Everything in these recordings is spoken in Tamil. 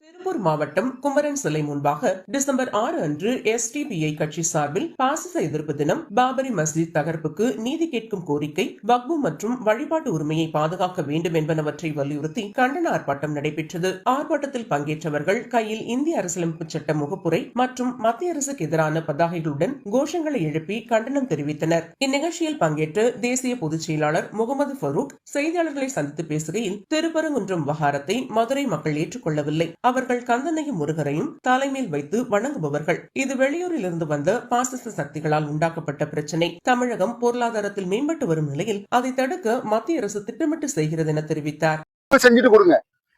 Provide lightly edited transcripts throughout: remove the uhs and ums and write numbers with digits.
திருப்பூர் மாவட்டம் குமரன் சிலை முன்பாக டிசம்பர் 6 அன்று SDPI கட்சி சார்பில் பாசிச எதிர்ப்பு தினம், பாபரி மஸ்ஜித் தகர்ப்புக்கு நீதி கேட்கும் கோரிக்கை, வக்பு மற்றும் வழிபாட்டு உரிமையை பாதுகாக்க வேண்டும் என்பனவற்றை வலியுறுத்தி கண்டன ஆர்ப்பாட்டம் நடைபெற்றது. ஆர்ப்பாட்டத்தில் பங்கேற்றவர்கள் கையில் இந்திய அரசியலமைப்பு சட்ட முகப்புரை மற்றும் மத்திய அரசுக்கு எதிரான பதாகைகளுடன் கோஷங்களை எழுப்பி கண்டனம் தெரிவித்தனர். இந்நிகழ்ச்சியில் பங்கேற்ற தேசிய பொதுச் செயலாளர் முகமது ஃபரூக் செய்தியாளர்களை சந்தித்து பேசுகையில், திருப்பரங்குன்றம் விவகாரத்தை மதுரை மக்கள் ஏற்றுக்கொள்ளவில்லை. அவர்கள் கந்தனையும் முருகரையும் தலைமையில் வைத்து வணங்குபவர்கள். இது வெளியூரில் இருந்து வந்த பாசிச சக்திகளால் உண்டாக்கப்பட்ட பிரச்சனை. தமிழகம் பொருளாதாரத்தில் மேம்பட்டு வரும் நிலையில் அதை தடுக்க மத்திய அரசு திட்டமிட்டு செய்கிறது என தெரிவித்தார். செஞ்சுட்டு கொடுங்க,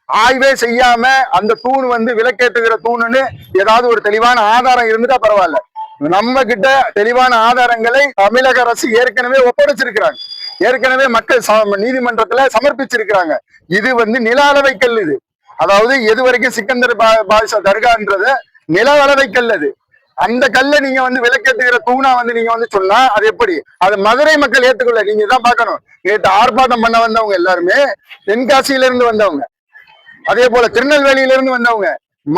ஆய்வே செய்யாம அந்த தூண் விலக்கேற்றுகிற தூணுன்னு ஏதாவது ஒரு தெளிவான ஆதாரம் இருந்துட்டா பரவாயில்ல. நம்ம கிட்ட தெளிவான ஆதாரங்களை தமிழக அரசு ஏற்கனவே ஒப்படைச்சிருக்கிறாங்க. ஏற்கனவே மக்கள் நீதிமன்றத்துல சமர்ப்பிச்சிருக்கிறாங்க. இது நில அளவை கல். இது அதாவது எது வரைக்கும் சிக்கந்தர் பாதுஷா தர்கான்றத நில அளவை கல். அது அந்த கல்லை நீங்க விலக்கேற்றுகிற தூணா நீங்க சொன்னா அது எப்படி? அது மதுரை மக்கள் ஏத்துக்கொள்ள நீங்க தான் பார்க்கணும். நேற்று ஆர்ப்பாட்டம் பண்ண வந்தவங்க எல்லாருமே தென்காசியில இருந்து வந்தவங்க, அதே போல திருநெல்வேலியில இருந்து வந்தவங்க.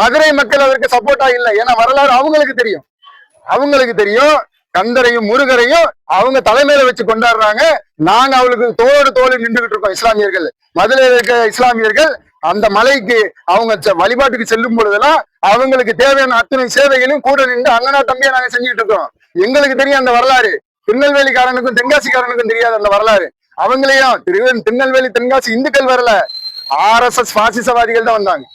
மதுரை மக்கள் அதற்கு சப்போர்ட்டா இல்லை. ஏன்னா வரலாறு அவங்களுக்கு தெரியும். கந்தரையும் முருகரையும் அவங்க தலைமையில வச்சு கொண்டாடுறாங்க. நாங்க அவளுக்கு தோளோடு தோல் நின்றுகிட்டு இருக்கோம். இஸ்லாமியர்கள், மதுரையில் இருக்க இஸ்லாமியர்கள் அந்த மலைக்கு அவங்க வழிபாட்டுக்கு செல்லும் பொழுதெல்லாம் அவங்களுக்கு தேவையான அத்தனை சேவைகளையும் கூட நின்று அண்ணனா தம்பியா நாங்க செஞ்சுட்டு இருக்கோம். எங்களுக்கு தெரியும் அந்த வரலாறு. திருநெல்வேலிக்காரனுக்கும் தென்காசிக்காரனுக்கும் தெரியாது அந்த வரலாறு. அவங்களையும் திருநெல்வேலி தென்காசி இந்துக்கள் வரல, RSS பாசிசவாதிகள் தான் வந்தாங்க.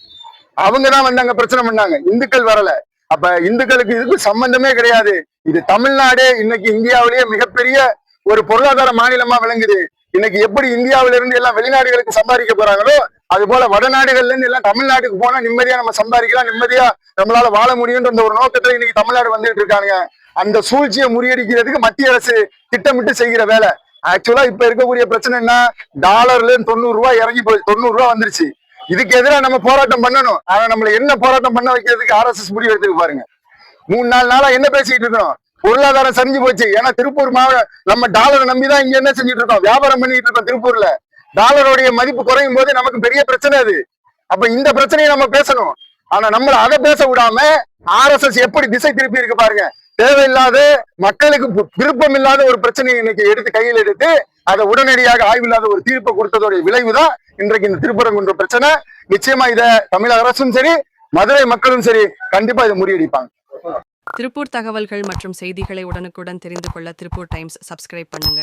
அவங்கதான் அங்க பிரச்சனை பண்ணாங்க, இந்துக்கள் வரல. அப்ப இந்துக்களுக்கு இதுக்கு சம்பந்தமே கிடையாது. இது தமிழ்நாடு இன்னைக்கு இந்தியாவிலேயே மிகப்பெரிய ஒரு பொருளாதார மாநிலமா விளங்குது. இன்னைக்கு எப்படி இந்தியாவில இருந்து எல்லாம் வெளிநாடுகளுக்கு சம்பாதிக்க போறாங்களோ, அது போல வடநாடுகள்ல இருந்து எல்லாம் தமிழ்நாட்டுக்கு போனா நிம்மதியா நம்ம சம்பாதிக்கலாம், நிம்மதியா நம்மளால வாழ முடியும்ன்ற ஒரு நோக்கத்துல இன்னைக்கு தமிழ்நாடு வந்துட்டு இருக்காங்க. அந்த சூழ்ச்சியை முறியடிக்கிறதுக்கு மத்திய அரசு திட்டமிட்டு செய்கிற வேலை. ஆக்சுவலா இப்ப இருக்கக்கூடிய பிரச்சனை என்ன? டாலர்ல இருந்து 90 ரூபாய் இறங்கி போய் 90 ரூபாய் வந்துருச்சு. இதுக்கு எதிராக நம்ம போராட்டம் பண்ணணும். ஆனா நம்மள என்ன போராட்டம் பண்ண வைக்கிறதுக்கு RSS முடிவு எடுத்துக்கு பாருங்க. 3-4 நாளா என்ன பேசிட்டு இருக்கோம்? பொருளாதாரம் சரிஞ்சு போச்சு. ஏன்னா திருப்பூர் நம்ம டாலரை நம்பிதான் இங்க என்ன செஞ்சுட்டு இருக்கோம்? வியாபாரம் பண்ணிட்டு இருக்கோம். திருப்பூர்ல டாலருடைய மதிப்பு குறையும் போது நமக்கு பெரிய பிரச்சனை அது. அப்ப இந்த பிரச்சனையை நம்ம பேசணும். ஆனா நம்மள அதை பேச விடாம RSS எப்படி திசை திருப்பி இருக்கு பாருங்க. தேவையில்லாத மக்களுக்கு விருப்பம் இல்லாத ஒரு பிரச்சனையை இன்னைக்கு கையில் எடுத்து அதை உடனடியாக ஆய்வில்லாத ஒரு தீர்ப்பை கொடுத்ததோடைய விளைவுதான் இன்றைக்கு இந்த திருப்பரங்குன்ற பிரச்சனை. நிச்சயமா இதை தமிழக அரசும் சரி, மதுரை மக்களும் சரி, கண்டிப்பா இதை முறியடிப்பாங்க. திருப்பூர் தகவல்கள் மற்றும் செய்திகளை உடனுக்குடன் தெரிந்து கொள்ள திருப்பூர் டைம்ஸ் சப்ஸ்கிரைப் பண்ணுங்க.